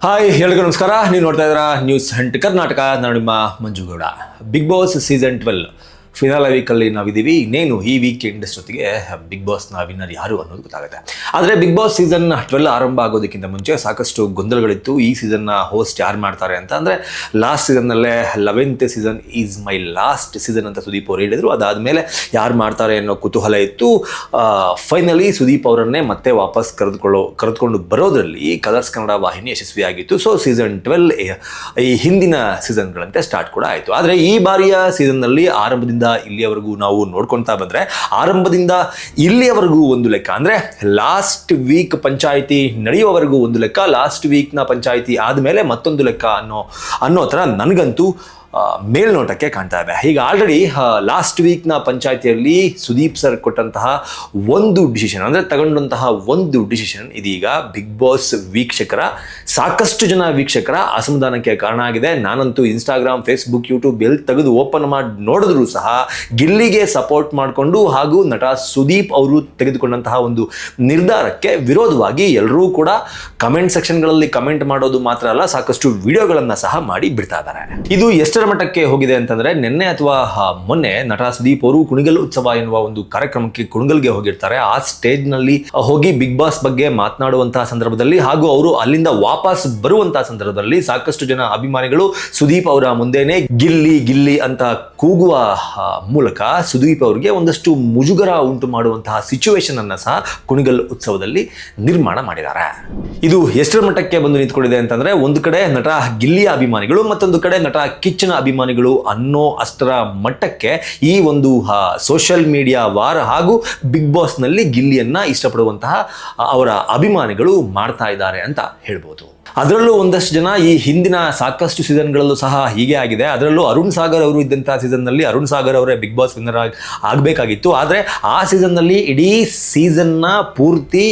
Hi ಎಲ್ಲರಿಗೂ ನಮಸ್ಕಾರ. ನೀವು ನೋಡ್ತಾ ಇದ್ದೀರಾ ನ್ಯೂಸ್ ಹಂಟ್ ಕರ್ನಾಟಕ. ನಾನು ನಿಮ್ಮ Manju Gowda. Big boss season 12 finale ವೀಕಲ್ಲಿ ನಾವಿದ್ದೀವಿ. ಇನ್ನೇನು ಈ ವೀಕೆಂಡ್ ಜೊತೆಗೆ ಬಿಗ್ ಬಾಸ್ನ ವಿನ್ನರ್ ಯಾರು ಅನ್ನೋದು ಗೊತ್ತಾಗುತ್ತೆ. ಆದರೆ ಬಿಗ್ ಬಾಸ್ ಸೀಸನ್ 12 ಆರಂಭ ಆಗೋದಕ್ಕಿಂತ ಮುಂಚೆ ಸಾಕಷ್ಟು ಗೊಂದಲಗಳಿತ್ತು. ಈ ಸೀಸನ್ನ ಹೋಸ್ಟ್ ಯಾರು ಮಾಡ್ತಾರೆ ಅಂತ. ಅಂದರೆ ಲಾಸ್ಟ್ ಸೀಸನ್ನಲ್ಲೇ 11th season is my last season ಅಂತ ಸುದೀಪ್ ಅವರು ಹೇಳಿದರು. ಅದಾದಮೇಲೆ ಯಾರು ಮಾಡ್ತಾರೆ ಅನ್ನೋ ಕುತೂಹಲ ಇತ್ತು. ಫೈನಲಿ ಸುದೀಪ್ ಅವರನ್ನೇ ಮತ್ತೆ ವಾಪಸ್ ಕರೆದುಕೊಂಡು ಬರೋದ್ರಲ್ಲಿ ಕಲರ್ಸ್ ಕನ್ನಡ ವಾಹಿನಿ ಯಶಸ್ವಿಯಾಗಿತ್ತು. ಸೊ ಸೀಸನ್ 12 ಈ ಹಿಂದಿನ ಸೀಸನ್ಗಳಂತೆ ಸ್ಟಾರ್ಟ್ ಕೂಡ ಆಯಿತು. ಆದರೆ ಈ ಬಾರಿಯ ಸೀಸನ್ನಲ್ಲಿ ಆರಂಭದಿಂದ ಇಲ್ಲಿಯವರೆಗೂ ನಾವು ನೋಡ್ಕೊಳ್ತಾ ಬಂದರೆ ಆರಂಭದಿಂದ ಇಲ್ಲಿಯವರೆಗೂ ಒಂದು ಲೆಕ್ಕ, ಅಂದರೆ ಲಾಸ್ಟ್ ವೀಕ್ ಪಂಚಾಯಿತಿ ನಡೆಯುವವರೆಗೂ ಒಂದು ಲೆಕ್ಕ, ಲಾಸ್ಟ್ ವೀಕ್ನ ಪಂಚಾಯಿತಿ ಆದಮೇಲೆ ಮತ್ತೊಂದು ಲೆಕ್ಕ ಅನ್ನೋ ಥರ ನನಗಂತೂ ಮೇಲ್ನೋಟಕ್ಕೆ ಕಾಣ್ತಾ ಇದೆ. ಈಗ ಆಲ್ರೆಡಿ ಲಾಸ್ಟ್ ವೀಕ್ನ ಪಂಚಾಯಿತಿಯಲ್ಲಿ ಸುದೀಪ್ ಸರ್ ಕೊಟ್ಟಂತಹ ಒಂದು ಡಿಸಿಷನ್, ಅಂದರೆ ತಗೊಂಡಂತಹ ಒಂದು ಡಿಸಿಷನ್ ಇದೀಗ ಬಿಗ್ ಬಾಸ್ ವೀಕ್ಷಕರ, ಸಾಕಷ್ಟು ಜನ ವೀಕ್ಷಕರ ಅಸಮಾಧಾನಕ್ಕೆ ಕಾರಣ ಆಗಿದೆ. ನಾನಂತೂ ಇನ್ಸ್ಟಾಗ್ರಾಮ್, ಫೇಸ್ಬುಕ್, ಯೂಟ್ಯೂಬ್ ಎಲ್ಲಿ ತೆಗೆದು ಓಪನ್ ಮಾಡಿ ನೋಡಿದ್ರೂ ಸಹ ಗಿಲ್ಲಿಗೆ ಸಪೋರ್ಟ್ ಮಾಡಿಕೊಂಡು ಹಾಗೂ ನಟ ಸುದೀಪ್ ಅವರು ತೆಗೆದುಕೊಂಡಂತಹ ಒಂದು ನಿರ್ಧಾರಕ್ಕೆ ವಿರೋಧವಾಗಿ ಎಲ್ಲರೂ ಕೂಡ ಕಮೆಂಟ್ ಸೆಕ್ಷನ್ಗಳಲ್ಲಿ ಕಮೆಂಟ್ ಮಾಡೋದು ಮಾತ್ರ ಅಲ್ಲ, ಸಾಕಷ್ಟು ವಿಡಿಯೋಗಳನ್ನು ಸಹ ಮಾಡಿ ಬಿಡ್ತಾ ಇದ್ದಾರೆ. ಇದು ಎಷ್ಟರ ಮಟ್ಟಕ್ಕೆ ಹೋಗಿದೆ ಅಂತಂದ್ರೆ, ನಿನ್ನೆ ಅಥವಾ ಮೊನ್ನೆ ನಟ ಸುದೀಪ್ ಅವರು ಕುಣಿಗಲ್ ಉತ್ಸವ ಎನ್ನುವ ಒಂದು ಕಾರ್ಯಕ್ರಮಕ್ಕೆ ಕುಣಿಗಲ್ಗೆ ಹೋಗಿರ್ತಾರೆ. ಆ ಸ್ಟೇಜ್ ನಲ್ಲಿ ಹೋಗಿ ಬಿಗ್ ಬಾಸ್ ಬಗ್ಗೆ ಮಾತನಾಡುವಂತಹ ಸಂದರ್ಭದಲ್ಲಿ ಹಾಗೂ ಅವರು ಅಲ್ಲಿಂದ ವಾಪಸ್ ಬರುವಂತಹ ಸಂದರ್ಭದಲ್ಲಿ ಸಾಕಷ್ಟು ಜನ ಅಭಿಮಾನಿಗಳು ಸುದೀಪ್ ಅವರ ಮುಂದೆನೆ ಗಿಲ್ಲಿ ಗಿಲ್ಲಿ ಅಂತ ಕೂಗುವ ಮೂಲಕ ಸುದೀಪ್ ಅವರಿಗೆ ಒಂದಷ್ಟು ಮುಜುಗರ ಉಂಟು ಮಾಡುವಂತಹ ಸಿಚುವೇಶನ್ ಅನ್ನ ಸಹ ಕುಣಿಗಲ್ ಉತ್ಸವದಲ್ಲಿ ನಿರ್ಮಾಣ ಮಾಡಿದ್ದಾರೆ. ಇದು ಎಷ್ಟರ ಮಟ್ಟಕ್ಕೆ ಬಂದು ನಿಂತ್ಕೊಂಡಿದೆ ಅಂತಂದ್ರೆ, ಒಂದು ಕಡೆ ನಟ ಗಿಲ್ಲಿಯ ಅಭಿಮಾನಿಗಳು, ಮತ್ತೊಂದು ಕಡೆ ನಟ ಕಿಚ್ಚನ ಅಭಿಮಾನಿಗಳು ಅನ್ನೋ ಅಷ್ಟರ ಮಟ್ಟಕ್ಕೆ ಈ ಒಂದು ಸೋಷಿಯಲ್ ಮೀಡಿಯಾ ವಾರ್ ಹಾಗೂ ಬಿಗ್ ಬಾಸ್ ನಲ್ಲಿ ಗಿಲ್ಲಿಯನ್ನ ಇಷ್ಟಪಡುವಂತಹ ಅವರ ಅಭಿಮಾನಿಗಳು ಮಾಡ್ತಾ ಇದ್ದಾರೆ ಅಂತ ಹೇಳ್ಬೋದು. ಅದರಲ್ಲೂ ಒಂದಷ್ಟು ಜನ ಈ ಹಿಂದಿನ ಸಾಕಷ್ಟು ಸೀಸನ್ಗಳಲ್ಲೂ ಸಹ ಹೀಗೆ ಆಗಿದೆ. ಅದರಲ್ಲೂ ಅರುಣ್ ಸಾಗರ್ ಅವರು ಇದ್ದಂತಹ ಸೀಸನ್ನಲ್ಲಿ ಅರುಣ್ ಸಾಗರ್ ಅವರೇ ಬಿಗ್ ಬಾಸ್ ವಿನ್ನರ್ ಆಗಬೇಕಾಗಿತ್ತು. ಆದರೆ ಆ ಸೀಸನ್ನಲ್ಲಿ ಇಡೀ ಸೀಸನ್ನ ಪೂರ್ತಿ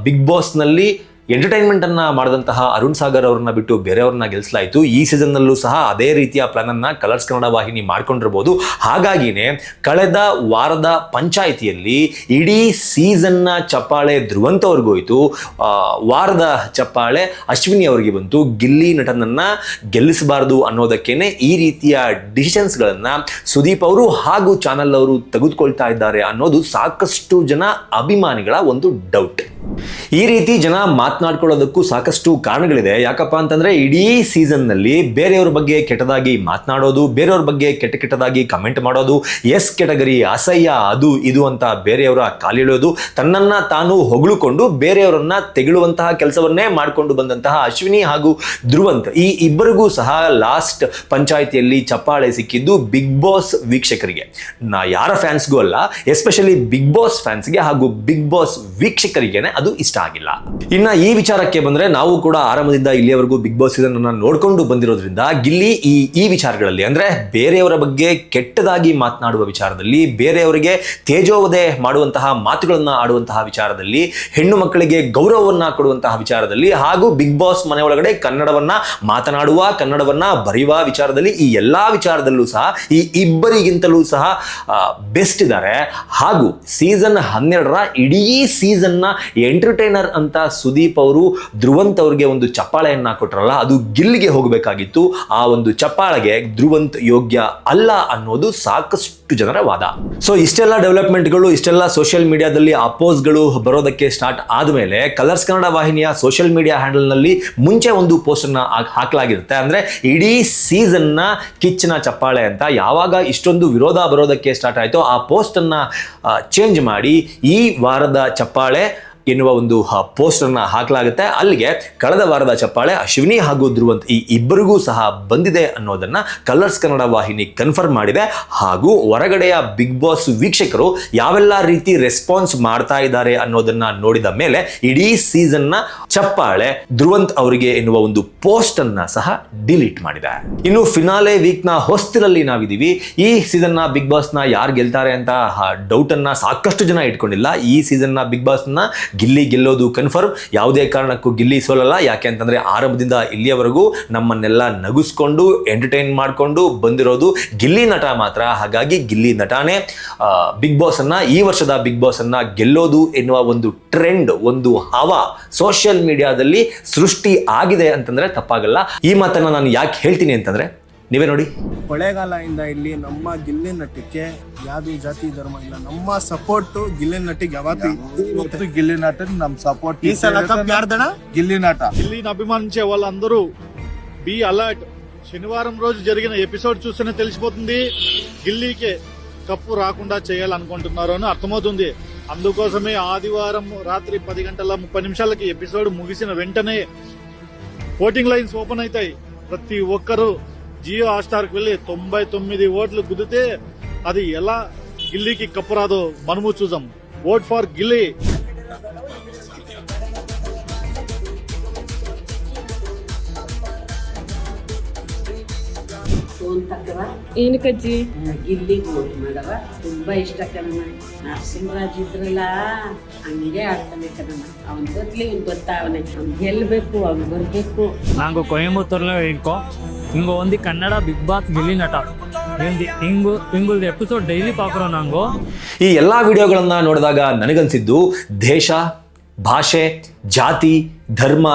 ಬಿಗ್ ಬಾಸ್ನಲ್ಲಿ ಎಂಟರ್ಟೈನ್ಮೆಂಟ್ ಅನ್ನ ಮಾಡಿದಂತಹ ಅರುಣ್ ಸಾಗರ್ ಅವರನ್ನ ಬಿಟ್ಟು ಬೇರೆಯವ್ರನ್ನ ಗೆಲ್ಲಿಸಲಾಯಿತು. ಈ ಸೀಸನ್ನಲ್ಲೂ ಸಹ ಅದೇ ರೀತಿಯ ಪ್ಲಾನ್ ಅನ್ನ ಕಲರ್ಸ್ ಕನ್ನಡ ವಾಹಿನಿ ಮಾಡ್ಕೊಂಡಿರ್ಬೋದು. ಹಾಗಾಗಿನೇ ಕಳೆದ ವಾರದ ಪಂಚಾಯಿತಿಯಲ್ಲಿ ಇಡೀ ಸೀಸನ್ನ ಚಪ್ಪಾಳೆ ಧ್ರುವಂತ್ ಅವ್ರಿಗೂ ಹೋಯಿತು, ವಾರದ ಚಪ್ಪಾಳೆ ಅಶ್ವಿನಿ ಅವರಿಗೆ ಬಂತು. ಗಿಲ್ಲಿ ನಟನನ್ನ ಗೆಲ್ಲಿಸಬಾರದು ಅನ್ನೋದಕ್ಕೇನೆ ಈ ರೀತಿಯ ಡಿಸಿಷನ್ಸ್ಗಳನ್ನ ಸುದೀಪ್ ಅವರು ಹಾಗೂ ಚಾನಲ್ ಅವರು ತೆಗೆದುಕೊಳ್ತಾ ಇದ್ದಾರೆ ಅನ್ನೋದು ಸಾಕಷ್ಟು ಜನ ಅಭಿಮಾನಿಗಳ ಒಂದು ಡೌಟ್. ಈ ರೀತಿ ಜನ ಮಾತನಾಡ್ಕೊಳ್ಳೋದಕ್ಕೂ ಸಾಕಷ್ಟು ಕಾರಣಗಳಿದೆ. ಯಾಕಪ್ಪ ಅಂತಂದ್ರೆ, ಇಡೀ ಸೀಸನ್ನಲ್ಲಿ ಬೇರೆಯವ್ರ ಬಗ್ಗೆ ಕೆಟ್ಟದಾಗಿ ಮಾತನಾಡೋದು, ಬೇರೆಯವ್ರ ಬಗ್ಗೆ ಕೆಟ್ಟದಾಗಿ ಕಮೆಂಟ್ ಮಾಡೋದು, ಎಸ್ ಕೆಟಗರಿ, ಅಸಹ್ಯ, ಅದು ಇದು ಅಂತ ಬೇರೆಯವರ ಕಾಲಿಡೋದು, ತನ್ನನ್ನ ತಾನು ಹೊಗಳುಕೊಂಡು ಬೇರೆಯವರನ್ನ ತೆಗಳುವಂತಹ ಕೆಲಸವನ್ನೇ ಮಾಡಿಕೊಂಡು ಬಂದಂತಹ ಅಶ್ವಿನಿ ಹಾಗೂ ಧ್ರುವಂತ್, ಈ ಇಬ್ಬರಿಗೂ ಸಹ ಲಾಸ್ಟ್ ಪಂಚಾಯಿತಿಯಲ್ಲಿ ಚಪ್ಪಾಳೆ ಸಿಕ್ಕಿದ್ದು ಬಿಗ್ ಬಾಸ್ ವೀಕ್ಷಕರಿಗೆ, ಯಾರ ಫ್ಯಾನ್ಸ್ಗೂ ಅಲ್ಲ, ಎಸ್ಪೆಷಲಿ ಬಿಗ್ ಬಾಸ್ ಫ್ಯಾನ್ಸ್ಗೆ ಹಾಗೂ ಬಿಗ್ ಬಾಸ್ ವೀಕ್ಷಕರಿಗೇನೆ ಅದು ಇಷ್ಟ ಆಗಿಲ್ಲ. ಇನ್ನ ಈ ವಿಚಾರಕ್ಕೆ ಬಂದ್ರೆ, ನಾವು ಕೂಡ ಆರಂಭದಿಂದ ಇಲ್ಲಿಯವರೆಗೂ ಬಿಗ್ ಬಾಸ್ ಸೀಸನ್ ಅನ್ನ ನೋಡ್ಕೊಂಡು ಬಂದಿರೋದ್ರಿಂದ ಗಿಲ್ಲಿ ಈ ವಿಚಾರಗಳಲ್ಲಿ, ಅಂದ್ರೆ ಬೇರೆಯವರ ಬಗ್ಗೆ ಕೆಟ್ಟದಾಗಿ ಮಾತನಾಡುವ ವಿಚಾರದಲ್ಲಿ, ಬೇರೆಯವರಿಗೆ ತೇಜೋವಧೆ ಮಾಡುವಂತಹ ಮಾತುಗಳನ್ನ ಆಡುವಂತಹ ವಿಚಾರದಲ್ಲಿ, ಹೆಣ್ಣು ಮಕ್ಕಳಿಗೆ ಗೌರವವನ್ನ ಕೊಡುವಂತಹ ವಿಚಾರದಲ್ಲಿ, ಹಾಗೂ ಬಿಗ್ ಬಾಸ್ ಮನೆ ಒಳಗಡೆ ಕನ್ನಡವನ್ನ ಮಾತನಾಡುವ, ಕನ್ನಡವನ್ನ ಬರೆಯುವ ವಿಚಾರದಲ್ಲಿ, ಈ ಎಲ್ಲಾ ವಿಚಾರದಲ್ಲೂ ಸಹ ಈ ಇಬ್ಬರಿಗಿಂತಲೂ ಸಹ ಬೆಸ್ಟ್ ಇದ್ದಾರೆ. ಹಾಗೂ ಸೀಸನ್ 12ರ ಇಡೀ ಸೀಸನ್ನ ಎಂಟರ್ಟೈನರ್ ಅಂತ ಸುದೀಪ್ ಅವರು ಧ್ರುವಂತ್ ಅವರಿಗೆ ಒಂದು ಚಪ್ಪಾಳೆಯನ್ನ ಕೊಟ್ಟರಲ್ಲ, ಅದು ಗಿಲ್ಲಿಗೆ ಹೋಗಬೇಕಾಗಿತ್ತು. ಆ ಒಂದು ಚಪ್ಪಾಳೆಗೆ ಧ್ರುವಂತ್ ಯೋಗ್ಯ ಅಲ್ಲ ಅನ್ನೋದು ಸಾಕಷ್ಟು ಜನರ ವಾದ. ಸೊ ಇಷ್ಟೆಲ್ಲ ಡೆವಲಪ್ಮೆಂಟ್ಗಳು, ಇಷ್ಟೆಲ್ಲ ಸೋಷಿಯಲ್ ಮೀಡಿಯಾದಲ್ಲಿ ಅಪೋಸ್ಗಳು ಬರೋದಕ್ಕೆ ಸ್ಟಾರ್ಟ್ ಆದಮೇಲೆ ಕಲರ್ಸ್ ಕನ್ನಡ ವಾಹಿನಿಯ ಸೋಷಿಯಲ್ ಮೀಡಿಯಾ ಹ್ಯಾಂಡಲ್ ನಲ್ಲಿ ಮುಂಚೆ ಒಂದು ಪೋಸ್ಟ್ ಅನ್ನ ಹಾಕಲಾಗಿರುತ್ತೆ. ಅಂದ್ರೆ ಇಡೀ ಸೀಸನ್ ನ ಕಿಚ್ಚನ ಚಪ್ಪಾಳೆ ಅಂತ ಯಾವಾಗ ಇಷ್ಟೊಂದು ವಿರೋಧ ಬರೋದಕ್ಕೆ ಸ್ಟಾರ್ಟ್ ಆಯ್ತೋ, ಆ ಪೋಸ್ಟ್ ಅನ್ನ ಚೇಂಜ್ ಮಾಡಿ ಈ ವಾರದ ಚಪ್ಪಾಳೆ ಎನ್ನುವ ಒಂದು ಪೋಸ್ಟ್ ಅನ್ನ ಹಾಕಲಾಗುತ್ತೆ. ಅಲ್ಲಿಗೆ ಕಳೆದ ವಾರದ ಚಪ್ಪಾಳೆ ಅಶ್ವಿನಿ ಹಾಗೂ ಧ್ರುವಂತ್ ಈ ಇಬ್ಬರಿಗೂ ಸಹ ಬಂದಿದೆ ಅನ್ನೋದನ್ನ ಕಲರ್ಸ್ ಕನ್ನಡ ವಾಹಿನಿ ಕನ್ಫರ್ಮ್ ಮಾಡಿದೆ. ಹಾಗೂ ಹೊರಗಡೆಯ ಬಿಗ್ ಬಾಸ್ ವೀಕ್ಷಕರು ಯಾವೆಲ್ಲ ರೀತಿ ರೆಸ್ಪಾನ್ಸ್ ಮಾಡ್ತಾ ಇದ್ದಾರೆ ಅನ್ನೋದನ್ನ ನೋಡಿದ ಮೇಲೆ ಇಡೀ ಸೀಸನ್ ನ ಚಪ್ಪಾಳೆ ಧ್ರುವಂತ್ ಅವರಿಗೆ ಎನ್ನುವ ಒಂದು ಪೋಸ್ಟ್ ಅನ್ನ ಸಹ ಡಿಲೀಟ್ ಮಾಡಿದೆ. ಇನ್ನು ಫಿನಾಲೆ ವೀಕ್ ನ ಹೊಸ್ತಿಲಲ್ಲಿ ನಾವಿದೀವಿ. ಈ ಸೀಸನ್ ನ ಬಿಗ್ ಬಾಸ್ ನ ಯಾರು ಗೆಲ್ತಾರೆ ಅಂತ ಡೌಟ್ ಅನ್ನ ಸಾಕಷ್ಟು ಜನ ಇಟ್ಕೊಂಡಿಲ್ಲ. ಈ ಸೀಸನ್ ನ ಬಿಗ್ ಬಾಸ್ ನ ಗಿಲ್ಲಿ ಗೆಲ್ಲೋದು ಕನ್ಫರ್ಮ್, ಯಾವುದೇ ಕಾರಣಕ್ಕೂ ಗಿಲ್ಲಿ ಸೋಲಲ್ಲ. ಯಾಕೆ ಅಂತಂದರೆ ಆರಂಭದಿಂದ ಇಲ್ಲಿಯವರೆಗೂ ನಮ್ಮನ್ನೆಲ್ಲ ನಗಿಸ್ಕೊಂಡು ಎಂಟರ್ಟೈನ್ ಮಾಡಿಕೊಂಡು ಬಂದಿರೋದು ಗಿಲ್ಲಿ ನಟ ಮಾತ್ರ. ಹಾಗಾಗಿ ಗಿಲ್ಲಿ ನಟನೇ ಬಿಗ್ ಬಾಸನ್ನು, ಈ ವರ್ಷದ ಬಿಗ್ ಬಾಸನ್ನು ಗೆಲ್ಲೋದು ಎನ್ನುವ ಒಂದು ಟ್ರೆಂಡ್, ಒಂದು ಹವಾ ಸೋಷಿಯಲ್ ಮೀಡಿಯಾದಲ್ಲಿ ಸೃಷ್ಟಿ ಆಗಿದೆ ಅಂತಂದರೆ ತಪ್ಪಾಗಲ್ಲ. ಈ ಮಾತನ್ನು ನಾನು ಯಾಕೆ ಹೇಳ್ತೀನಿ ಅಂತಂದರೆ ನೀವೇ ನೋಡಿ. ಕೊಳೆಗಾಲದಿಂದ ಇಲ್ಲಿ ನಮ್ಮ ಗಿಲ್ಲಿ ನಟಕ್ಕೆ ಯಾವ್ದು ಜಾತಿ ಧರ್ಮ ಇಲ್ಲ, ನಮ್ಮ ಸಪೋರ್ಟ್ ಗಿಲ್ಲಿ ನಟಿಗೆ ಯಾವತ್ತು గిల్లి నట నమ్ సపోర్ట్ ఈ సల కప్ యార్దన గిల్లి నట గిల్లీని అభిమానించే వాళ్ళందరూ బీ అలర్ట్. శనివారం రోజు జరిగిన ఎపిసోడ్ చూస్తేనే తెలిసిపోతుంది గిల్లీకే కప్పు రాకుండా చేయాలనుకుంటున్నారు అని అర్థమవుతుంది. అందుకోసమే ఆదివారం రాత్రి 10:30 ఎపిసోడ్ ముగిసిన వెంటనే ఓటింగ్ లైన్స్ ఓపెన్ అవుతాయి. ప్రతి ఒక్కరూ జియో హాట్‌స్టార్కి వెళ్ళి 99 ఓట్లు గుద్దితే అది ఎలా గిల్లీకి కప్పు రాదో మనము చూద్దాం. Vote for Gilli. ಫೋನ್ ತಕ್ಕವ ಏನಕ್ಕಜ್ಜಿ ಗಿಲ್ಲಿಗೆ ಓಟ್ ಮಾಡವ ತುಂಬಾ ಇಷ್ಟ ಕಣಮ್ಮ. ನರಸಿಂಹರಾಜ್ ಇದ್ರಲ್ಲ ಹಂಗೆ ಆಡ್ತಾನೆ ಕಣಮ್ಮ. ಅವನ್ ಗೊತ್ಲಿ ಇವ್ನು ಗೊತ್ತಾವನೆ, ಅವ್ನು ಗೆಲ್ಬೇಕು, ಅವ್ನು ಬರ್ಬೇಕು. நாங்கள் கோயம்புத்தூரில் இருக்கோம். இங்கே வந்து கன்னடா பிக் பாஸ் ಗಿಲ್ಲಿ ನಟ ಇಂಗುಲ್ದು ಎಪಿಸೋಡ್ ಡೈಲಿ பார்க்குறோம் நாங்கள். ಈ ಎಲ್ಲ ವಿಡಿಯೋಗಳನ್ನು ನೋಡಿದಾಗ ನನಗನ್ಸಿದ್ದು ದೇಶ, ಭಾಷೆ, ಜಾತಿ, ಧರ್ಮ,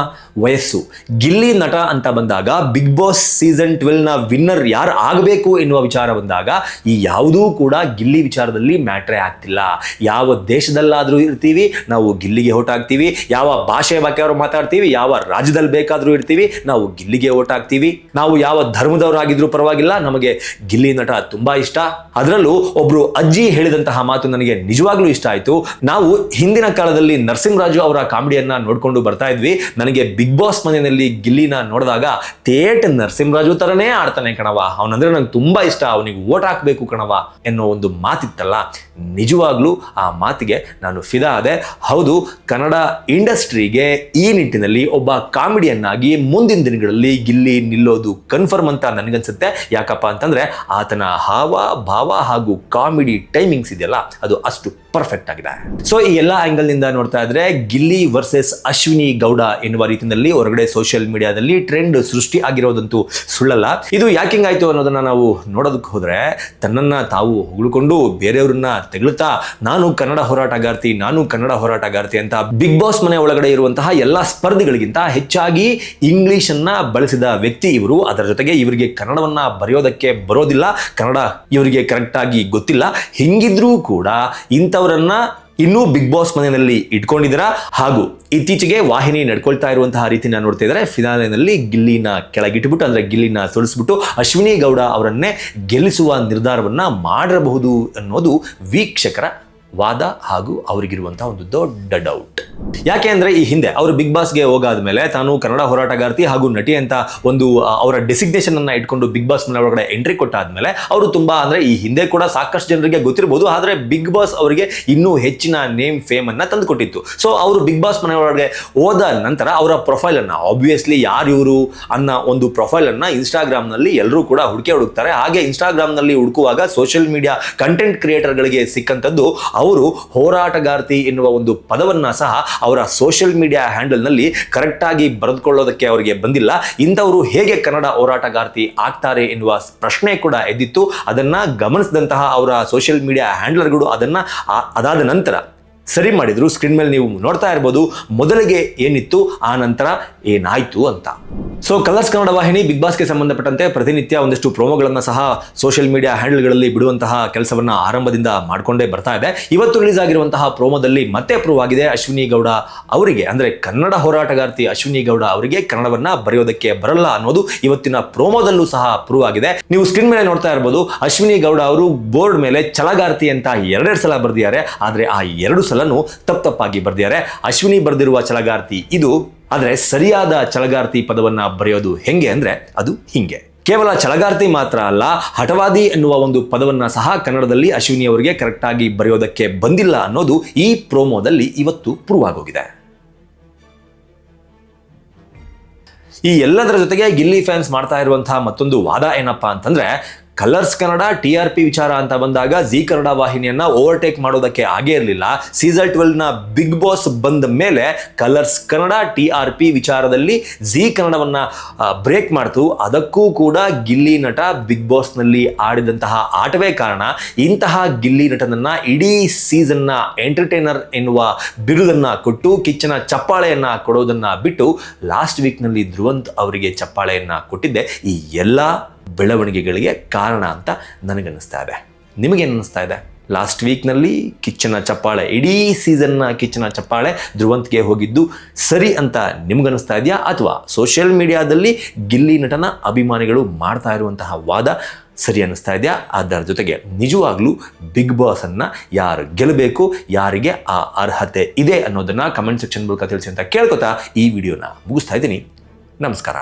ವಯಸ್ಸು, ಗಿಲ್ಲಿ ನಟ ಅಂತ ಬಂದಾಗ ಬಿಗ್ ಬಾಸ್ ಸೀಸನ್ 12ನ ವಿನ್ನರ್ ಯಾರು ಆಗಬೇಕು ಎನ್ನುವ ವಿಚಾರ ಬಂದಾಗ ಈ ಯಾವುದೂ ಕೂಡ ಗಿಲ್ಲಿ ವಿಚಾರದಲ್ಲಿ ಮ್ಯಾಟ್ರೇ ಆಗ್ತಿಲ್ಲ. ಯಾವ ದೇಶದಲ್ಲಾದರೂ ಇರ್ತೀವಿ ನಾವು ಗಿಲ್ಲಿಗೆ ಓಟ್ ಹಾಕ್ತೀವಿ, ಯಾವ ಭಾಷೆ ಬೇಕಾದ್ರೂ ಮಾತಾಡ್ತೀವಿ, ಯಾವ ರಾಜ್ಯದಲ್ಲಿ ಬೇಕಾದರೂ ಇರ್ತೀವಿ ನಾವು ಗಿಲ್ಲಿಗೆ ಓಟ್ ಹಾಕ್ತೀವಿ, ನಾವು ಯಾವ ಧರ್ಮದವರಾಗಿದ್ರೂ ಪರವಾಗಿಲ್ಲ ನಮಗೆ ಗಿಲ್ಲಿ ನಟ ತುಂಬಾ ಇಷ್ಟ. ಅದರಲ್ಲೂ ಒಬ್ರು ಅಜ್ಜಿ ಹೇಳಿದಂತಹ ಮಾತು ನನಗೆ ನಿಜವಾಗ್ಲೂ ಇಷ್ಟ ಆಯಿತು. ನಾವು ಹಿಂದಿನ ಕಾಲದಲ್ಲಿ ನರಸಿಂಹರಾಜು ಅವರ ಕಾಮಿಡಿಯನ್ನ ನೋಡ್ಕೊಂಡು ಬರ್ತಾ ಇದ್ವಿ. ನನಗೆ ಬಿಗ್ ಬಾಸ್ ಮನೆಯಲ್ಲಿ ಗಿಲ್ಲಿನ ನೋಡಿದಾಗ ಥೇಟ್ ನರಸಿಂಹರಾಜು ತರನೇ ಆಡ್ತಾನೆ ಕಣವ, ಅವನಂದ್ರೆ ನಂಗೆ ತುಂಬಾ ಇಷ್ಟ, ಅವನಿಗೆ ಓಟ್ ಹಾಕ್ಬೇಕು ಕಣವ ಎನ್ನೋ ಒಂದು ಮಾತಿತ್ತಲ್ಲ, ನಿಜವಾಗ್ಲೂ ಆ ಮಾತಿಗೆ ನಾನು ಫಿದಾ ಆದೆ. ಹೌದು, ಕನ್ನಡ ಇಂಡಸ್ಟ್ರಿಗೆ ಈ ನಿಟ್ಟಿನಲ್ಲಿ ಒಬ್ಬ ಕಾಮಿಡಿಯನ್ ಆಗಿ ಮುಂದಿನ ದಿನಗಳಲ್ಲಿ ಗಿಲ್ಲಿ ನಿಲ್ಲೋದು ಕನ್ಫರ್ಮ್ ಅಂತ ನನಗನ್ಸುತ್ತೆ. ಯಾಕಪ್ಪ ಅಂತಂದ್ರೆ ಆತನ ಹಾವ ಭಾವ ಹಾಗೂ ಕಾಮಿಡಿ ಟೈಮಿಂಗ್ಸ್ ಇದೆಯಲ್ಲ ಅದು ಅಷ್ಟು ಪರ್ಫೆಕ್ಟ್ ಆಗಿದೆ. ಸೊ ಈ ಎಲ್ಲ ಆಂಗಲ್ ನಿಂದ ನೋಡ್ತಾ ಇದ್ರೆ ಗಿಲ್ಲಿ ವರ್ಸಸ್ ಅಶ್ವಿನಿ ಗೌಡ ಎನ್ನುವ ರೀತಿಯಲ್ಲಿ ಹೊರಗಡೆ ಸೋಷಿಯಲ್ ಮೀಡಿಯಾದಲ್ಲಿ ಟ್ರೆಂಡ್ ಸೃಷ್ಟಿ ಆಗಿರೋದಂತೂ ಸುಳ್ಳಲ್ಲ. ಇದು ಯಾಕಿಂಗಾಯ್ತು ಅನ್ನೋದನ್ನ ನಾವು ನೋಡೋದಕ್ಕೆ ಹೋದ್ರೆ ತನ್ನನ್ನ ತಾವು ಹೊಗಳ್ಕೊಂಡು ಬೇರೆಯವ್ರನ್ನ ತೆಗಳುತ್ತಾ ನಾನು ಕನ್ನಡ ಹೋರಾಟಗಾರ್ತಿ ಅಂತ ಬಿಗ್ ಬಾಸ್ ಮನೆ ಒಳಗಡೆ ಇರುವಂತಹ ಎಲ್ಲ ಸ್ಪರ್ಧಿಗಳಿಗಿಂತ ಹೆಚ್ಚಾಗಿ ಇಂಗ್ಲಿಷ್ ಅನ್ನ ಬಳಸಿದ ವ್ಯಕ್ತಿ ಇವರು. ಅದರ ಜೊತೆಗೆ ಇವರಿಗೆ ಕನ್ನಡವನ್ನ ಬರೆಯೋದಕ್ಕೆ ಬರೋದಿಲ್ಲ, ಕನ್ನಡ ಇವರಿಗೆ ಕರೆಕ್ಟ್ ಆಗಿ ಗೊತ್ತಿಲ್ಲ. ಹಿಂಗಿದ್ರೂ ಕೂಡ ಇಂಥವರನ್ನ ಇನ್ನೂ ಬಿಗ್ ಬಾಸ್ ಮನೆಯಲ್ಲಿ ಇಟ್ಕೊಂಡಿದ್ದೀರಾ. ಹಾಗೂ ಇತ್ತೀಚೆಗೆ ವಾಹಿನಿ ನಡ್ಕೊಳ್ತಾ ಇರುವಂತಹ ರೀತಿನ ನೋಡ್ತಾ ಇದ್ದಾರೆ. ಫಿನಾಲೆನಲ್ಲಿ ಗಿಲ್ಲಿನ ಕೆಳಗಿಟ್ಬಿಟ್ಟು ಅಂದ್ರೆ ಗಿಲ್ಲಿನ ಸೋಲಿಸ್ಬಿಟ್ಟು ಅಶ್ವಿನಿ ಗೌಡ ಅವರನ್ನೇ ಗೆಲ್ಲಿಸುವ ನಿರ್ಧಾರವನ್ನ ಮಾಡಿರಬಹುದು ಅನ್ನೋದು ವೀಕ್ಷಕರ ವಾದ ಹಾಗೂ ಅವರಿಗಿರುವಂತಹ ಒಂದು ದೊಡ್ಡ ಡೌಟ್. ಯಾಕೆ ಅಂದ್ರೆ ಈ ಹಿಂದೆ ಅವರು ಬಿಗ್ ಬಾಸ್ಗೆ ಹೋಗಾದ್ಮೇಲೆ ತಾನು ಕನ್ನಡ ಹೋರಾಟಗಾರ್ತಿ ಹಾಗೂ ನಟಿ ಅಂತ ಒಂದು ಅವರ ಡೆಸಿಗ್ನೇಷನ್ ಅನ್ನ ಇಟ್ಕೊಂಡು ಬಿಗ್ ಬಾಸ್ ಮನೆ ಒಳಗಡೆ ಎಂಟ್ರಿ ಕೊಟ್ಟಾದ್ಮೇಲೆ ಅವರು ತುಂಬಾ ಅಂದ್ರೆ ಈ ಹಿಂದೆ ಕೂಡ ಸಾಕಷ್ಟು ಜನರಿಗೆ ಗೊತ್ತಿರಬಹುದು, ಆದ್ರೆ ಬಿಗ್ ಬಾಸ್ ಅವರಿಗೆ ಇನ್ನೂ ಹೆಚ್ಚಿನ ನೇಮ್ ಫೇಮ್ ಅನ್ನ ತಂದು ಕೊಟ್ಟಿತ್ತು. ಸೊ ಅವರು ಬಿಗ್ ಬಾಸ್ ಮನೆ ಒಳಗಡೆ ಹೋದ ನಂತರ ಅವರ ಪ್ರೊಫೈಲ್ ಅನ್ನ ಆಬ್ವಿಯಸ್ಲಿ ಯಾರು ಇವರು ಅನ್ನೋ ಒಂದು ಪ್ರೊಫೈಲ್ ಅನ್ನ ಇನ್ಸ್ಟಾಗ್ರಾಮ್ ನಲ್ಲಿ ಎಲ್ಲರೂ ಕೂಡ ಹುಡುಕ್ತಾರೆ. ಹಾಗೆ ಇನ್ಸ್ಟಾಗ್ರಾಮ್ ನಲ್ಲಿ ಹುಡುಕುವಾಗ ಸೋಷಿಯಲ್ ಮೀಡಿಯಾ ಕಂಟೆಂಟ್ ಕ್ರಿಯೇಟರ್ ಗಳಿಗೆ ಸಿಕ್ಕಂತದ್ದು ಅವರು ಹೋರಾಟಗಾರ್ತಿ ಎನ್ನುವ ಒಂದು ಪದವನ್ನ ಸಹ ಅವರ ಸೋಷಿಯಲ್ ಮೀಡಿಯಾ ಹ್ಯಾಂಡಲ್ ನಲ್ಲಿ ಕರೆಕ್ಟ್ ಆಗಿ ಬರೆದುಕೊಳ್ಳೋದಕ್ಕೆ ಅವರಿಗೆ ಬಂದಿಲ್ಲ. ಇಂಥವರು ಹೇಗೆ ಕನ್ನಡ ಹೋರಾಟಗಾರ್ತಿ ಆಗ್ತಾರೆ ಎನ್ನುವ ಪ್ರಶ್ನೆ ಕೂಡ ಎದ್ದಿತ್ತು. ಅದನ್ನ ಗಮನಿಸಿದಂತಹ ಅವರ ಸೋಷಿಯಲ್ ಮೀಡಿಯಾ ಹ್ಯಾಂಡಲರ್ಗಳು ಅದನ್ನ ಅದಾದ ನಂತರ ಸರಿ ಮಾಡಿದ್ರು. ಸ್ಕ್ರೀನ್ ಮೇಲೆ ನೀವು ನೋಡ್ತಾ ಇರ್ಬೋದು ಮೊದಲಿಗೆ ಏನಿತ್ತು ಆ ನಂತರ ಏನಾಯ್ತು ಅಂತ. ಸೊ ಕಲರ್ಸ್ ಕನ್ನಡ ವಾಹಿನಿ ಬಿಗ್ ಬಾಸ್ಗೆ ಸಂಬಂಧಪಟ್ಟಂತೆ ಪ್ರತಿನಿತ್ಯ ಒಂದಷ್ಟು ಪ್ರೋಮೋಗಳನ್ನು ಸಹ ಸೋಷಿಯಲ್ ಮೀಡಿಯಾ ಹ್ಯಾಂಡಲ್ಗಳಲ್ಲಿ ಬಿಡುವಂತಹ ಕೆಲಸವನ್ನ ಆರಂಭದಿಂದ ಮಾಡಿಕೊಂಡೇ ಬರ್ತಾ ಇದೆ. ಇವತ್ತು ರಿಲೀಸ್ ಆಗಿರುವಂತಹ ಪ್ರೋಮೋದಲ್ಲಿ ಮತ್ತೆ ಪ್ರೂವ್ ಆಗಿದೆ ಅಶ್ವಿನಿ ಗೌಡ ಅವರಿಗೆ, ಅಂದ್ರೆ ಕನ್ನಡ ಹೋರಾಟಗಾರ್ತಿ ಅಶ್ವಿನಿ ಗೌಡ ಅವರಿಗೆ ಕನ್ನಡವನ್ನ ಬರೆಯೋದಕ್ಕೆ ಬರಲ್ಲ ಅನ್ನೋದು ಇವತ್ತಿನ ಪ್ರೋಮೋದಲ್ಲೂ ಸಹ ಪ್ರೂವ್ ಆಗಿದೆ. ನೀವು ಸ್ಕ್ರೀನ್ ಮೇಲೆ ನೋಡ್ತಾ ಇರ್ಬೋದು ಅಶ್ವಿನಿ ಗೌಡ ಅವರು ಬೋರ್ಡ್ ಮೇಲೆ ಛಲಗಾರ್ತಿ ಅಂತ 2 ಸಲ ಬರೆದಿದ್ದಾರೆ. ಆದ್ರೆ ಆ 2 ಸಲನೂ ತಪ್ಪಾಗಿ ಬರೆದಿದ್ದಾರೆ. ಅಶ್ವಿನಿ ಬರೆದಿರುವ ಛಲಗಾರ್ತಿ ಇದು, ಆದರೆ ಸರಿಯಾದ ಛಲಗಾರ್ತಿ ಪದವನ್ನ ಬರೆಯೋದು ಹೆಂಗೆ ಅಂದ್ರೆ ಅದು ಹಿಂಗೆ. ಕೇವಲ ಛಲಗಾರ್ತಿ ಮಾತ್ರ ಅಲ್ಲ, ಹಠವಾದಿ ಎನ್ನುವ ಒಂದು ಪದವನ್ನ ಸಹ ಕನ್ನಡದಲ್ಲಿ ಅಶ್ವಿನಿ ಅವರಿಗೆ ಕರೆಕ್ಟ್ ಆಗಿ ಬರೆಯೋದಕ್ಕೆ ಬಂದಿಲ್ಲ ಅನ್ನೋದು ಈ ಪ್ರೋಮೋದಲ್ಲಿ ಇವತ್ತು ಪ್ರೂವ್ ಆಗೋಗಿದೆ. ಈ ಎಲ್ಲದರ ಜೊತೆಗೆ ಗಿಲ್ಲಿ ಫ್ಯಾನ್ಸ್ ಮಾಡ್ತಾ ಇರುವಂತಹ ಮತ್ತೊಂದು ವಾದ ಏನಪ್ಪಾ ಅಂತಂದ್ರೆ ಕಲರ್ಸ್ ಕನ್ನಡ TRP ವಿಚಾರ ಅಂತ ಬಂದಾಗ ಜಿ ಕನ್ನಡ ವಾಹಿನಿಯನ್ನ ಓವರ್ಟೇಕ್ ಮಾಡೋದಕ್ಕೆ ಆಗೇ ಇರಲಿಲ್ಲ. ಸೀಸನ್ 12ನ ಬಿಗ್ ಬಾಸ್ ಬಂದ ಮೇಲೆ ಕಲರ್ಸ್ ಕನ್ನಡ TRP ವಿಚಾರದಲ್ಲಿ ಜಿ ಕನ್ನಡವನ್ನ ಬ್ರೇಕ್ ಮಾಡ್ತು. ಅದಕ್ಕೂ ಕೂಡ ಗಿಲ್ಲಿ ನಟ ಬಿಗ್ ಬಾಸ್ನಲ್ಲಿ ಆಡಿದಂತಹ ಆಟವೇ ಕಾರಣ. ಇಂತಹ ಗಿಲ್ಲಿ ನಟನನ್ನ ಇಡೀ ಸೀಸನ್ನ ಎಂಟರ್ಟೈನರ್ ಎನ್ನುವ ಬಿರುದನ್ನ ಕೊಟ್ಟು ಕಿಚ್ಚನ ಚಪ್ಪಾಳೆಯನ್ನ ಕೊಡೋದನ್ನ ಬಿಟ್ಟು ಲಾಸ್ಟ್ ವೀಕ್ನಲ್ಲಿ ಧ್ರುವಂತ್ ಅವರಿಗೆ ಚಪ್ಪಾಳೆಯನ್ನ ಕೊಟ್ಟಿದ್ದೆ ಈ ಎಲ್ಲ ಬೆಳವಣಿಗೆಗಳಿಗೆ ಕಾರಣ ಅಂತ ನನಗನ್ನಿಸ್ತಾ ಇದೆ. ನಿಮಗೇನು ಅನ್ನಿಸ್ತಾ ಇದೆ? ಲಾಸ್ಟ್ ವೀಕ್ನಲ್ಲಿ ಕಿಚ್ಚನ ಚಪ್ಪಾಳೆ, ಇಡೀ ಸೀಸನ್ನ ಕಿಚ್ಚನ ಚಪ್ಪಾಳೆ ಧ್ರುವಂತ್ಗೆ ಹೋಗಿದ್ದು ಸರಿ ಅಂತ ನಿಮ್ಗನ್ನಿಸ್ತಾ ಇದೆಯಾ? ಅಥವಾ ಸೋಷಿಯಲ್ ಮೀಡಿಯಾದಲ್ಲಿ ಗಿಲ್ಲಿ ನಟನ ಅಭಿಮಾನಿಗಳು ಮಾಡ್ತಾ ಇರುವಂತಹ ವಾದ ಸರಿ ಅನ್ನಿಸ್ತಾ ಇದೆಯಾ? ಅದರ ಜೊತೆಗೆ ನಿಜವಾಗ್ಲೂ ಬಿಗ್ ಬಾಸನ್ನು ಯಾರು ಗೆಲ್ಲಬೇಕು, ಯಾರಿಗೆ ಆ ಅರ್ಹತೆ ಇದೆ ಅನ್ನೋದನ್ನು ಕಮೆಂಟ್ ಸೆಕ್ಷನ್ ಮೂಲಕ ತಿಳಿಸಿ ಅಂತ ಕೇಳ್ಕೊತಾ ಈ ವಿಡಿಯೋನ ಮುಗಿಸ್ತಾ ಇದ್ದೀನಿ. ನಮಸ್ಕಾರ.